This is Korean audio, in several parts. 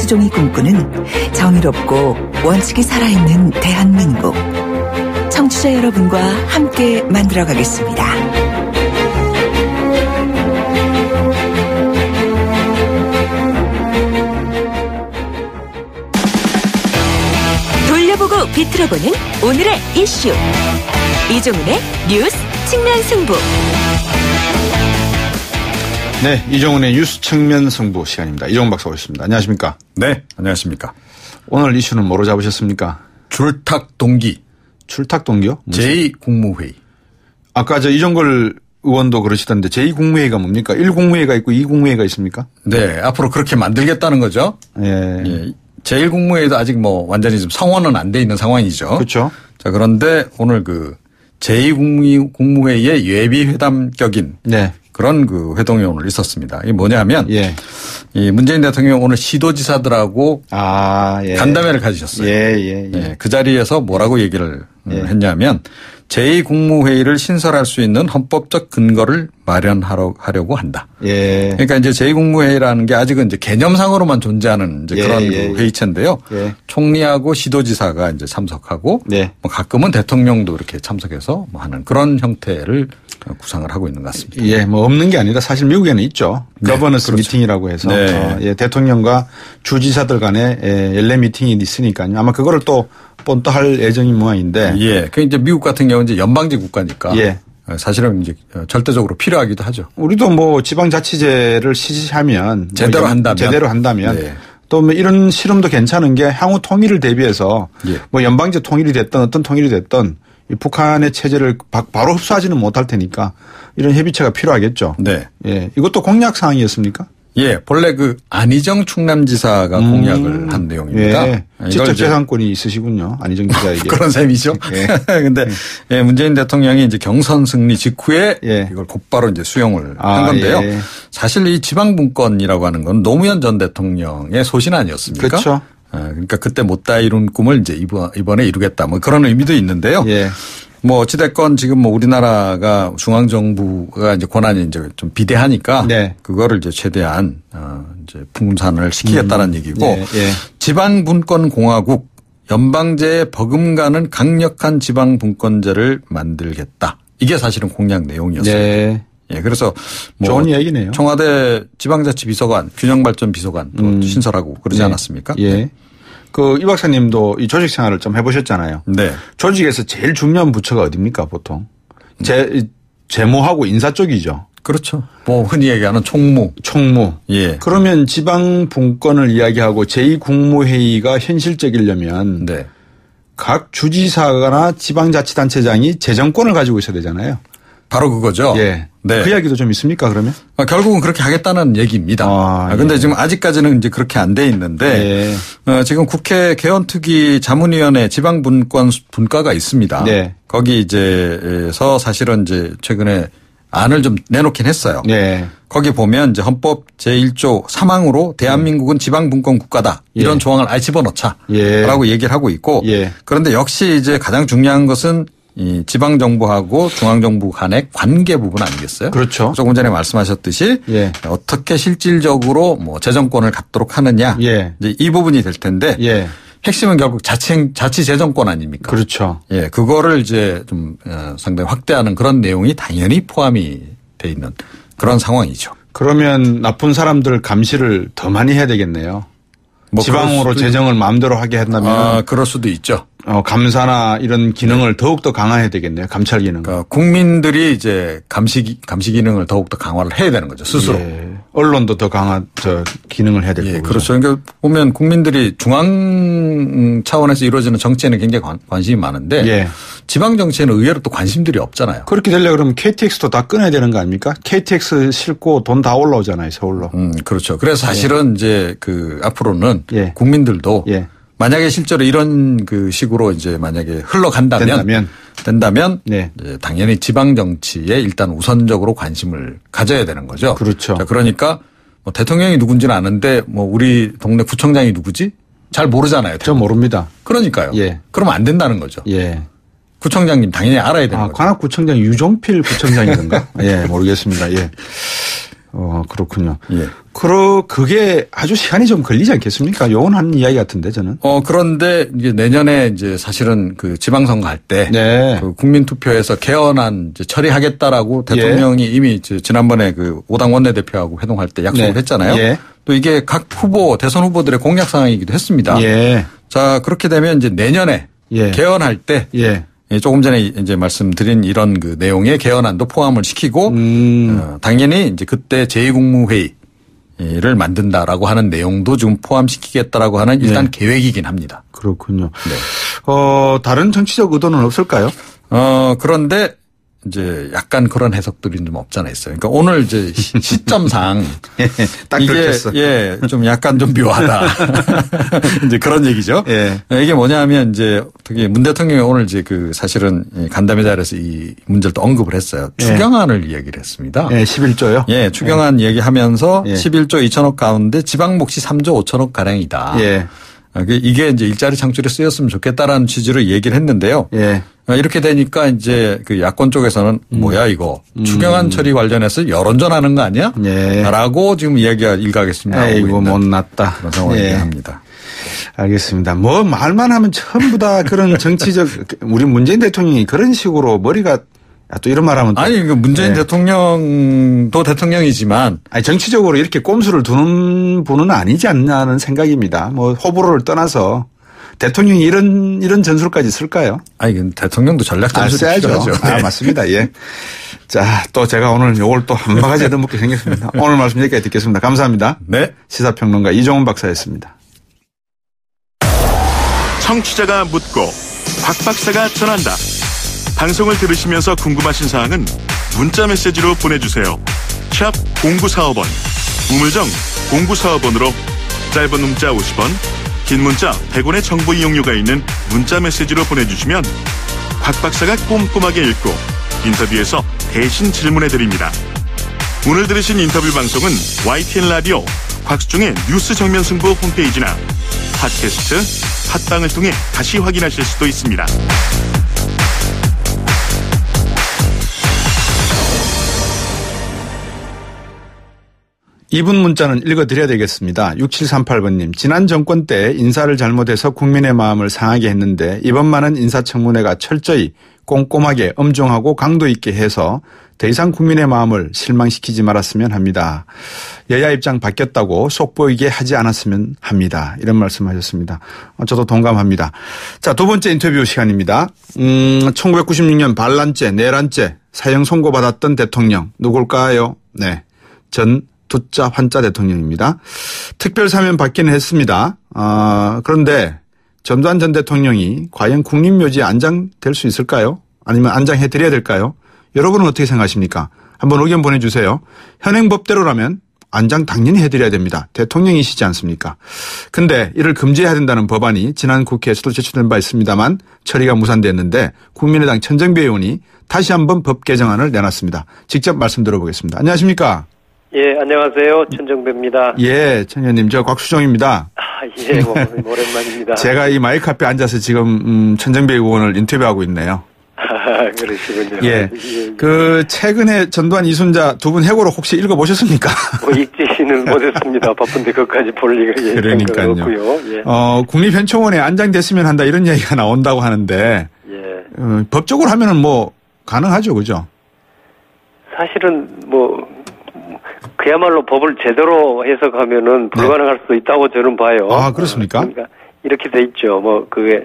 김수종이 꿈꾸는 정의롭고 원칙이 살아있는 대한민국. 청취자 여러분과 함께 만들어가겠습니다. 돌려보고 비틀어보는 오늘의 이슈. 이종훈의 뉴스 측면 승부. 네, 이종훈의 뉴스 측면 승부 시간입니다. 이종훈 박사 오셨습니다. 안녕하십니까? 네, 안녕하십니까? 오늘 이슈는 뭐로 잡으셨습니까? 출탁 동기. 출탁 동기요? 제2국무회의. 아까 이정걸 의원도 그러시던데 제2국무회의가 뭡니까? 1국무회의가 있고 2국무회의가 있습니까? 네, 앞으로 그렇게 만들겠다는 거죠. 예. 제1국무회의도 아직 완전히 좀 성원은 안 돼 있는 상황이죠. 그렇죠. 자, 그런데 오늘 제2국무회의의 예비회담격인 네. 그런 회동이 오늘 있었습니다. 이게 뭐냐면 예. 이 문재인 대통령 오늘 시도지사들하고 간담회를 가지셨어요. 예. 그 자리에서 뭐라고 얘기를 했냐면 제2국무회의를 신설할 수 있는 헌법적 근거를 마련하려고 한다. 예. 그러니까 이제 제2국무회의라는 게 아직은 이제 개념상으로만 존재하는 이제 그런 회의체인데요. 예. 총리하고 시도지사가 이제 참석하고 가끔은 대통령도 이렇게 참석해서 하는 그런 형태를 구상을 하고 있는 것 같습니다. 예, 없는 게 아니라 사실 미국에는 있죠. 네, 거버넌스 그렇죠. 미팅이라고 해서 대통령과 주지사들 간에 연례 미팅이 있으니까요. 아마 그거를 또 본떠할 예정인 모양인데. 예, 그 이제 미국 같은 경우는 이제 연방제 국가니까. 사실은 이제 절대적으로 필요하기도 하죠. 우리도 지방자치제를 시시하면 제대로 한다면. 또 이런 실험도 괜찮은 게 향후 통일을 대비해서 연방제 통일이 됐든 어떤 통일이 됐든 이 북한의 체제를 바로 흡수하지는 못할 테니까 이런 협의체가 필요하겠죠. 네. 예. 이것도 공약 사항이었습니까? 예. 본래 안희정 충남지사가 공약을 한 내용입니다. 예. 직접 재산권이 있으시군요. 안희정 지사에게. 그런 셈이죠. 그런데 문재인 대통령이 이제 경선 승리 직후에 이걸 곧바로 이제 수용을 한 건데요. 사실 이 지방분권이라고 하는 건 노무현 전 대통령의 소신 아니었습니까? 그렇죠. 그러니까 그때 못다 이룬 꿈을 이제 이번에 이루겠다 그런 의미도 있는데요. 어찌됐건 지금 우리나라가 중앙정부가 이제 권한이 이제 좀 비대하니까 그거를 이제 최대한 이제 분산을 시키겠다는 얘기고 지방분권공화국 연방제에 버금가는 강력한 지방분권제를 만들겠다. 이게 사실은 공약 내용이었어요. 예, 그래서 좋은 얘기네요. 청와대 지방자치 비서관, 균형발전 비서관도 신설하고 그러지 않았습니까? 예. 이 박사님도 이 조직 생활을 좀 해보셨잖아요. 네. 조직에서 제일 중요한 부처가 어디입니까, 보통? 재무하고 인사 쪽이죠. 그렇죠. 흔히 얘기하는 총무. 예. 그러면 지방 분권을 이야기하고 제2국무회의가 현실적이려면 각 주지사나 지방자치단체장이 재정권을 가지고 있어야 되잖아요. 바로 그거죠. 예. 그 이야기도 좀 있습니까, 그러면? 결국은 그렇게 하겠다는 얘기입니다. 그런데 지금 아직까지는 이제 그렇게 안 돼 있는데 지금 국회 개헌특위 자문위원회 지방분권 분과가 있습니다. 거기 이제서 사실은 이제 최근에 안을 좀 내놓긴 했어요. 거기 보면 이제 헌법 제1조 3항으로 대한민국은 지방분권 국가다. 이런 조항을 아예 집어넣자라고 얘기를 하고 있고 그런데 역시 이제 가장 중요한 것은 이 지방정부하고 중앙정부 간의 관계 부분 아니겠어요? 그렇죠. 조금 전에 말씀하셨듯이 어떻게 실질적으로 재정권을 갖도록 하느냐 이제 이 부분이 될 텐데 핵심은 결국 자치재정권 아닙니까? 그렇죠. 예, 그거를 이제 좀 상당히 확대하는 그런 내용이 당연히 포함이 돼 있는 그런 상황이죠. 그러면 나쁜 사람들 감시를 더 많이 해야 되겠네요. 지방으로 재정을 마음대로 하게 한다면. 그럴 수도 있죠. 감사나 이런 기능을 더욱더 강화해야 되겠네요. 감찰 기능. 그러니까 국민들이 이제 감시 기능을 더욱더 강화를 해야 되는 거죠. 스스로. 언론도 더 기능을 해야 될 거고요. 그렇죠. 그러니까 보면 국민들이 중앙 차원에서 이루어지는 정치에는 굉장히 관심이 많은데 지방 정치에는 의외로 또 관심들이 없잖아요. 그렇게 되려면 그러면 KTX도 다 끊어야 되는 거 아닙니까? KTX 싣고 돈 다 올라오잖아요, 서울로. 그렇죠. 그래서 사실은 이제 앞으로는 국민들도 만약에 실제로 이런 식으로 이제 만약에 흘러간다면 이제 당연히 지방 정치에 일단 우선적으로 관심을 가져야 되는 거죠. 그렇죠. 자, 그러니까 대통령이 누군지는 아는데 우리 동네 구청장이 누구지? 잘 모르잖아요. 저 모릅니다. 그러니까요. 그러면 안 된다는 거죠. 구청장님 당연히 알아야 되는 거죠. 관악구청장 유종필 구청장이던가? 모르겠습니다. 그렇군요. 예. 그게 아주 시간이 좀 걸리지 않겠습니까? 요원한 이야기 같은데 저는. 그런데 이제 내년에 이제 사실은 그 지방선거 할 때 네. 그 국민투표에서 개헌안 이제 처리하겠다라고 대통령이 예. 이미 지난번에 그 5당 원내대표하고 회동할 때 약속을 네. 했잖아요. 예. 또 이게 각 대선 후보들의 공약 사항이기도 했습니다. 예. 자, 그렇게 되면 이제 내년에 예. 개헌할 때 조금 전에 이제 말씀드린 이런 그 내용의 개헌안도 포함을 시키고 당연히 이제 그때 제2국무회의를 만든다라고 하는 내용도 지금 포함시키겠다라고 하는 일단 계획이긴 합니다. 그렇군요. 네. 다른 정치적 의도는 없을까요? 그런데 이제 약간 그런 해석들이 좀 없잖아 있어요. 그러니까 오늘 이제 시점상 딱 이게 좀 약간 좀 묘하다. 이제 그런 얘기죠. 예. 이게 뭐냐면 이제 특히 문 대통령이 오늘 이제 그 사실은 간담회 자리에서 이 문제를 또 언급을 했어요. 추경안을 이야기를 했습니다. 11조요? 예, 추경안 얘기하면서 11조 2천억 가운데 지방 몫이 3조 5천억 가량이다. 이게 이제 일자리 창출에 쓰였으면 좋겠다라는 취지로 얘기를 했는데요. 이렇게 되니까 이제 그 야권 쪽에서는 뭐야 이거 추경안 처리 관련해서 여론전하는 거 아니야? 라고 지금 이야기가 일각했습니다. 이거 못났다. 그런 상황이긴 합니다. 알겠습니다. 뭐 말만 하면 전부 다 그런 정치적 우리 문재인 대통령이 그런 식으로 머리가 또 이런 말하면 또. 아니, 문재인 대통령도 대통령이지만. 아니, 정치적으로 이렇게 꼼수를 두는 분은 아니지 않냐는 생각입니다. 뭐, 호불호를 떠나서 대통령이 이런 전술까지 쓸까요? 아니, 대통령도 전략 전술이 필요하죠. 맞습니다. 예. 자, 또 제가 오늘 요걸 또 한 바가지 얻어먹게 생겼습니다. 오늘 말씀 여기까지 듣겠습니다. 감사합니다. 네. 시사평론가 이종훈 박사였습니다. 청취자가 묻고 박 박사가 전한다. 방송을 들으시면서 궁금하신 사항은 문자 메시지로 보내주세요. 샵 0945번, 우물정 0945번으로 짧은 문자 50원, 긴 문자 100원의 정보 이용료가 있는 문자 메시지로 보내주시면 박 박사가 꼼꼼하게 읽고 인터뷰에서 대신 질문해드립니다. 오늘 들으신 인터뷰 방송은 YTN 라디오 곽수중의 뉴스 정면 승부 홈페이지나 팟캐스트, 팟빵을 통해 다시 확인하실 수도 있습니다. 이분 문자는 읽어드려야 되겠습니다. 6738번님. 지난 정권 때 인사를 잘못해서 국민의 마음을 상하게 했는데 이번만은 인사청문회가 철저히 꼼꼼하게 엄중하고 강도 있게 해서 더 이상 국민의 마음을 실망시키지 말았으면 합니다. 여야 입장 바뀌었다고 속보이게 하지 않았으면 합니다. 이런 말씀하셨습니다. 저도 동감합니다. 자, 두 번째 인터뷰 시간입니다. 1996년 반란죄, 내란죄 사형 선고받았던 대통령 누굴까요? 네, 전 두자 환자 대통령입니다. 특별 사면 받기는 했습니다. 그런데 전두환 전 대통령이 과연 국립묘지에 안장될 수 있을까요? 아니면 안장해드려야 될까요? 여러분은 어떻게 생각하십니까? 한번 의견 보내주세요. 현행 법대로라면 안장 당연히 해드려야 됩니다. 대통령이시지 않습니까? 근데 이를 금지해야 된다는 법안이 지난 국회에서도 제출된 바 있습니다만 처리가 무산됐는데 국민의당 천정배 의원이 다시 한번 법 개정안을 내놨습니다. 직접 말씀 들어보겠습니다. 안녕하십니까? 예, 안녕하세요. 천정배입니다. 예, 천 의원님, 저 곽수정입니다. 예, 오랜만입니다. 제가 이 마이크 앞에 앉아서 지금 천정배 의원을 인터뷰하고 있네요. 그러시군요. 예. 최근에 전두환 이순자 두 분 해고록 혹시 읽어보셨습니까? 읽지는 못했습니다. 바쁜데 그것까지 볼 리가 그러니까요. 없고요. 예. 국립현충원에 안장됐으면 한다 이런 얘기가 나온다고 하는데 예. 법적으로 하면은 뭐 가능하죠, 그죠? 사실은 그야말로 법을 제대로 해석하면은 불가능할 수도 있다고 저는 봐요. 아, 그렇습니까? 그러니까 이렇게 돼 있죠. 그게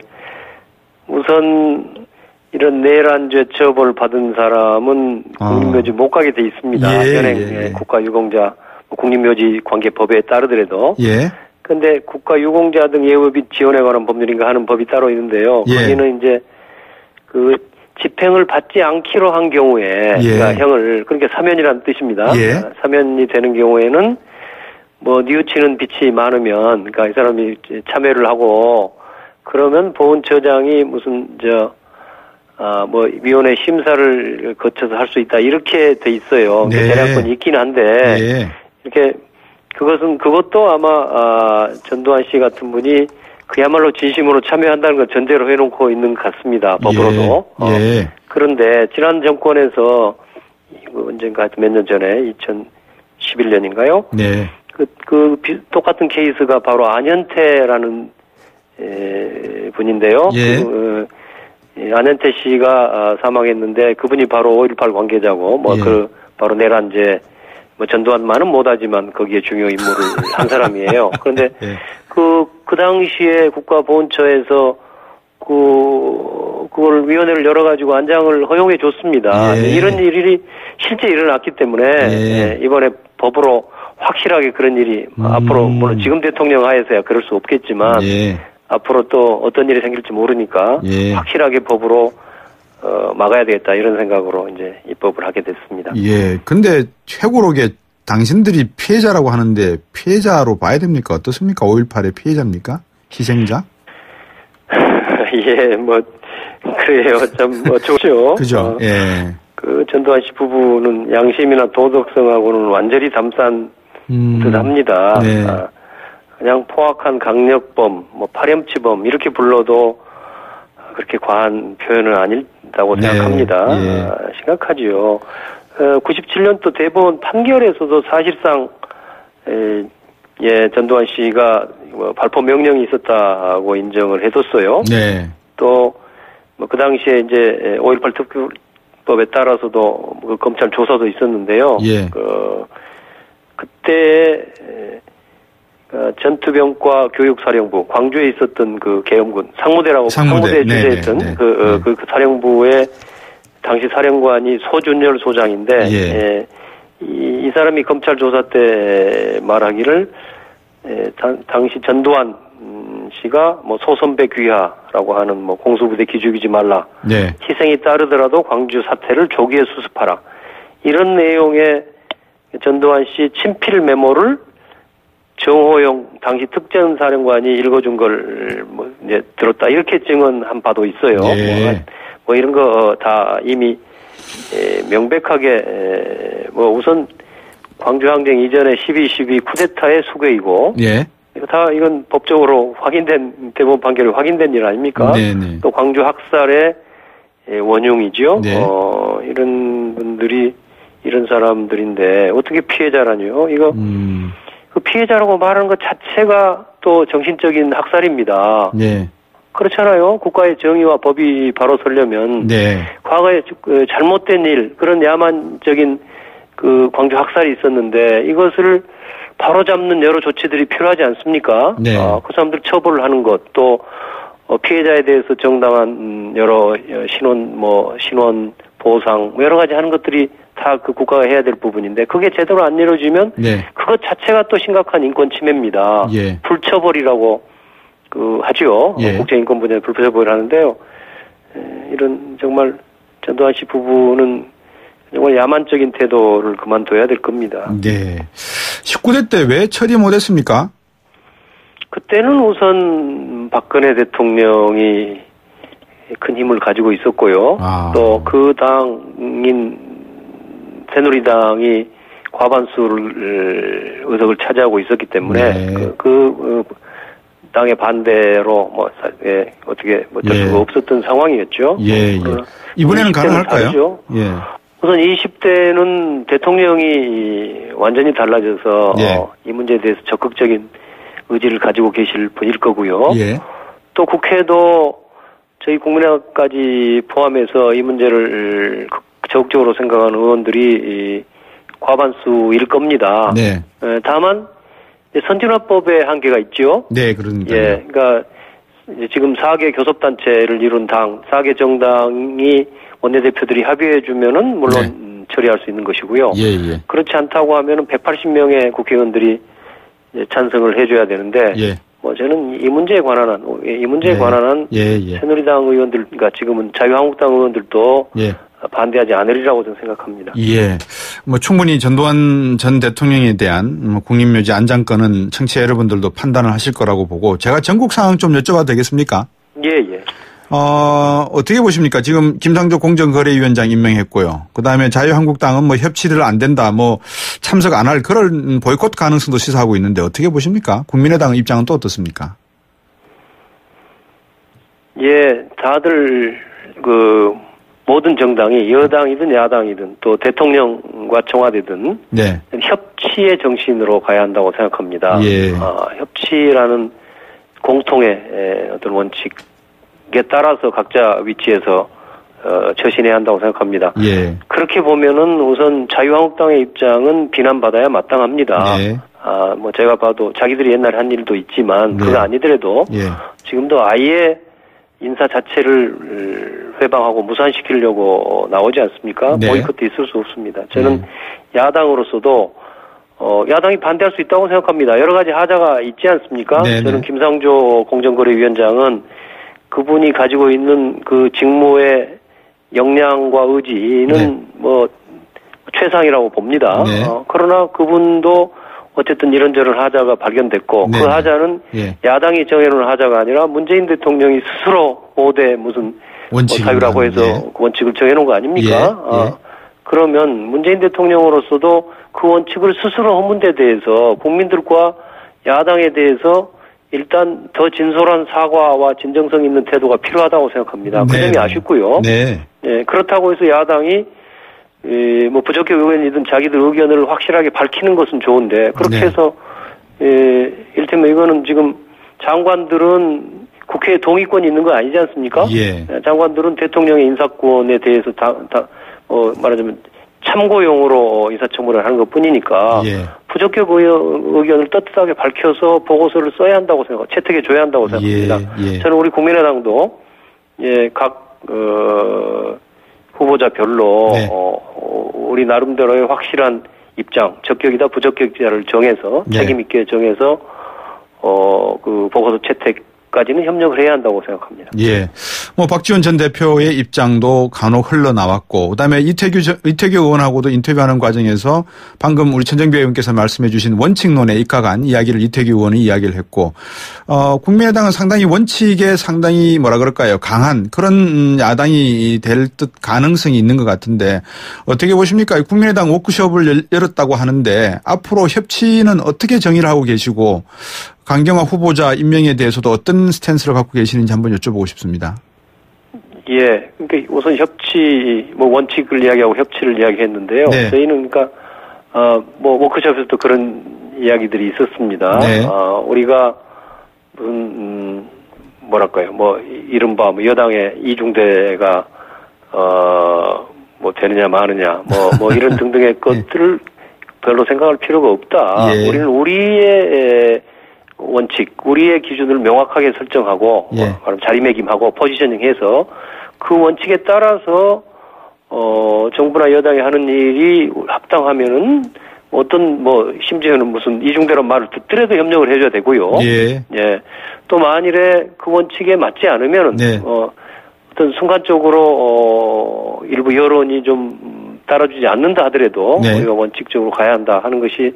우선 이런 내란죄 처벌 받은 사람은 국립묘지 못 가게 돼 있습니다. 현행 국가유공자 국립묘지 관계법에 따르더라도. 예. 근데 국가유공자 등 예우 및 지원에 관한 법률인가 하는 법이 따로 있는데요. 거기는 이제 집행을 받지 않기로 한 경우에 그러니까 형을 그러니까 사면이라는 뜻입니다. 사면이 되는 경우에는 뉘우치는 빛이 많으면 그러니까 이 사람이 참여를 하고 그러면 보훈처장이 무슨 위원회 심사를 거쳐서 할 수 있다 이렇게 돼 있어요. 재량권이 있긴 한데 이렇게 그것도 아마 전두환 씨 같은 분이 그야말로 진심으로 참여한다는 걸 전제로 해놓고 있는 것 같습니다. 법으로도. 그런데 지난 정권에서 언젠가 몇 년 전에 2011년인가요? 네. 똑같은 케이스가 바로 안현태라는 분인데요. 예. 안현태 씨가 사망했는데 그분이 바로 5.18 관계자고 바로 내란제 전두환만은 못하지만 거기에 중요 임무를 한 사람이에요. 그런데 예. 그 당시에 국가보훈처에서 그걸 위원회를 열어가지고 안장을 허용해 줬습니다. 예. 이런 일이 실제 일어났기 때문에 이번에 법으로 확실하게 그런 일이 앞으로 물론 지금 대통령 하에서야 그럴 수 없겠지만 앞으로 또 어떤 일이 생길지 모르니까 확실하게 법으로 막아야 되겠다 이런 생각으로 이제 입법을 하게 됐습니다. 예. 근데 회고록에 당신들이 피해자라고 하는데 피해자로 봐야 됩니까? 어떻습니까? 5.18의 피해자입니까? 희생자? 예, 그래요. 참, 좋죠. 그죠. 예. 전두환 씨 부부는 양심이나 도덕성하고는 완전히 담산 듯 합니다. 네. 그냥 포악한 강력범, 파렴치범, 이렇게 불러도 그렇게 과한 표현은 아니다고 생각합니다. 심각하지요. 97년도 대법원 판결에서도 사실상, 전두환 씨가 발포 명령이 있었다고 인정을 해뒀어요. 네. 또, 그 당시에 이제 5.18 특별법에 따라서도 검찰 조사도 있었는데요. 예. 그때, 전투병과 교육사령부, 광주에 있었던 계엄군, 상무대에 주재했던 그 사령부의 당시 사령관이 소준열 소장인데, 이 사람이 검찰 조사 때 말하기를, 당시 전두환 씨가 소선배 귀하라고 하는 공수부대 기죽이지 말라. 네. 희생이 따르더라도 광주 사태를 조기에 수습하라. 이런 내용의 전두환 씨 친필 메모를 정호영 당시 특전사령관이 읽어준 걸 이제 들었다. 이렇게 증언한 바도 있어요. 이런 거 다 이미 명백하게 우선 광주항쟁 이전에 12.12 쿠데타의 수괴이고 이건 법적으로 확인된 대법원 판결이 확인된 일 아닙니까? 네네. 또 광주 학살의 원흉이죠. 이런 분들이 이런 사람들인데 어떻게 피해자라뇨? 이거 그 피해자라고 말하는 것 자체가 또 정신적인 학살입니다. 그렇잖아요. 국가의 정의와 법이 바로 서려면 과거에 잘못된 일, 그런 야만적인 광주 학살이 있었는데 이것을 바로잡는 여러 조치들이 필요하지 않습니까? 그 사람들 처벌을 하는 것, 또 피해자에 대해서 정당한 여러 신원 보상 여러 가지 하는 것들이 다 그 국가가 해야 될 부분인데 그게 제대로 안 이루어지면 그것 자체가 또 심각한 인권 침해입니다. 불처벌이라고 하죠. 국제인권분야에 불처벌을 하는데요. 이런 정말 전두환 씨 부부는 정말 야만적인 태도를 그만둬야 될 겁니다. 네. 19대 때 왜 처리 못했습니까? 그때는 우선 박근혜 대통령이 큰 힘을 가지고 있었고요. 또 그 당인 새누리당이 과반수를 의석을 차지하고 있었기 때문에 그 당의 반대로 어떻게 어쩔 수가 없었던 상황이었죠. 이번에는 가능할까요? 우선 20대는 대통령이 완전히 달라져서 이 문제에 대해서 적극적인 의지를 가지고 계실 분일 거고요. 또 국회도 저희 국민의힘까지 포함해서 이 문제를 적극적으로 생각하는 의원들이 과반수일 겁니다. 다만 선진화법의 한계가 있죠. 그러니까. 그러니까 이제 지금 4개 교섭단체를 이룬 당, 4개 정당이 원내대표들이 합의해주면은 물론 처리할 수 있는 것이고요. 그렇지 않다고 하면은 180명의 국회의원들이 찬성을 해줘야 되는데, 저는 이 문제에 관한 새누리당 의원들, 그러니까 지금은 자유한국당 의원들도 반대하지 않으리라고 저는 생각합니다. 충분히 전두환 전 대통령에 대한 국립묘지 안장권은 청취자 여러분들도 판단을 하실 거라고 보고 제가 전국 상황 좀 여쭤봐도 되겠습니까? 어떻게 보십니까? 지금 김상조 공정거래위원장 임명했고요. 그다음에 자유한국당은 협치를 안 된다, 참석 안 할 그런 보이콧 가능성도 시사하고 있는데 어떻게 보십니까? 국민의당 입장은 또 어떻습니까? 다들 모든 정당이 여당이든 야당이든 또 대통령과 청와대든 네. 협치의 정신으로 가야 한다고 생각합니다. 예. 협치라는 공통의 어떤 원칙에 따라서 각자 위치에서 처신해야 한다고 생각합니다. 예. 그렇게 보면은 우선 자유한국당의 입장은 비난받아야 마땅합니다. 네. 뭐 제가 봐도 자기들이 옛날에 한 일도 있지만 네. 그거 아니더라도 예. 지금도 아예 인사 자체를 회방하고 무산시키려고 나오지 않습니까? 네. 보이콧도 있을 수 없습니다. 저는 야당으로서도 야당이 반대할 수 있다고 생각합니다. 여러 가지 하자가 있지 않습니까? 네네. 저는 김상조 공정거래위원장은 그분이 가지고 있는 그 직무의 역량과 의지는 네. 뭐 최상이라고 봅니다. 네. 그러나 그분도 어쨌든 이런저런 하자가 발견됐고 네. 그 하자는 예. 야당이 정해놓은 하자가 아니라 문재인 대통령이 스스로 5대 무슨 사유라고 해서 예. 그 원칙을 정해놓은 거 아닙니까? 예. 예. 그러면 문재인 대통령으로서도 그 원칙을 스스로 허문 데 대해서 국민들과 야당에 대해서 일단 더 진솔한 사과와 진정성 있는 태도가 필요하다고 생각합니다. 네. 그 점이 아쉽고요. 네. 예, 그렇다고 해서 야당이 뭐 부적격 의원이든 자기들 의견을 확실하게 밝히는 것은 좋은데 그렇게 네. 해서 이를테면 이거는 지금 장관들은 국회에 동의권이 있는 거 아니지 않습니까? 예. 장관들은 대통령의 인사권에 대해서 말하자면 참고용으로 인사청문회를 하는 것뿐이니까 예. 부적격 의견을 떳떳하게 밝혀서 보고서를 써야 한다고 생각합니다. 채택해 줘야 한다고 생각합니다. 예. 예. 저는 우리 국민의당도 각 후보자별로 네. 우리 나름대로의 확실한 입장, 적격이다 부적격자를 정해서 네. 책임 있게 정해서 그 보고서 채택까지는 협력을 해야 한다고 생각합니다. 예. 뭐 박지원 전 대표의 입장도 간혹 흘러나왔고 그다음에 이태규 의원하고도 인터뷰하는 과정에서 방금 우리 천정배 의원께서 말씀해 주신 원칙론에 입각한 이야기를 이태규 의원이 이야기를 했고 국민의당은 상당히 원칙에 상당히 뭐라 그럴까요? 강한 그런 야당이 될 듯 가능성이 있는 것 같은데 어떻게 보십니까? 국민의당 워크숍을 열었다고 하는데 앞으로 협치는 어떻게 정의를 하고 계시고 강경화 후보자 임명에 대해서도 어떤 스탠스를 갖고 계시는지 한번 여쭤보고 싶습니다. 예. 그러니까 우선 협치, 원칙을 이야기하고 협치를 이야기했는데요. 네. 저희는 그러니까, 워크숍에서도 그런 이야기들이 있었습니다. 네. 우리가 무슨, 이른바 여당의 이중대가, 되느냐 마느냐, 이런 등등의 것들을 별로 생각할 필요가 없다. 예. 우리는 우리의 원칙, 우리의 기준을 명확하게 설정하고, 예. 자리매김하고 포지셔닝해서 그 원칙에 따라서, 정부나 여당이 하는 일이 합당하면은 심지어는 무슨 이중대란 말을 듣더라도 협력을 해줘야 되고요. 예. 예. 또 만일에 그 원칙에 맞지 않으면은, 네. 어떤 순간적으로, 일부 여론이 좀 따라주지 않는다 하더라도, 네. 우리가 원칙적으로 가야 한다 하는 것이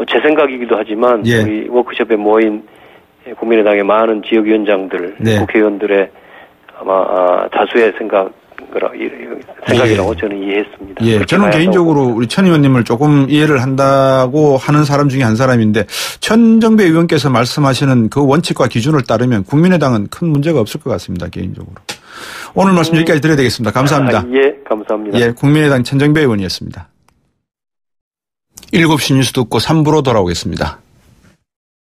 제 생각이기도 하지만 예. 우리 워크숍에 모인 국민의당의 많은 지역위원장들, 네. 국회의원들의 아마 다수의 생각이라고 예. 저는 이해했습니다. 예, 저는 개인적으로 우리 천 의원님을 조금 이해를 한다고 하는 사람 중에 한 사람인데 천정배 의원께서 말씀하시는 그 원칙과 기준을 따르면 국민의당은 큰 문제가 없을 것 같습니다. 개인적으로. 오늘 말씀 여기까지 드려야 되겠습니다. 감사합니다. 예, 감사합니다. 예, 국민의당 천정배 의원이었습니다. 7시 뉴스 듣고 3부로 돌아오겠습니다.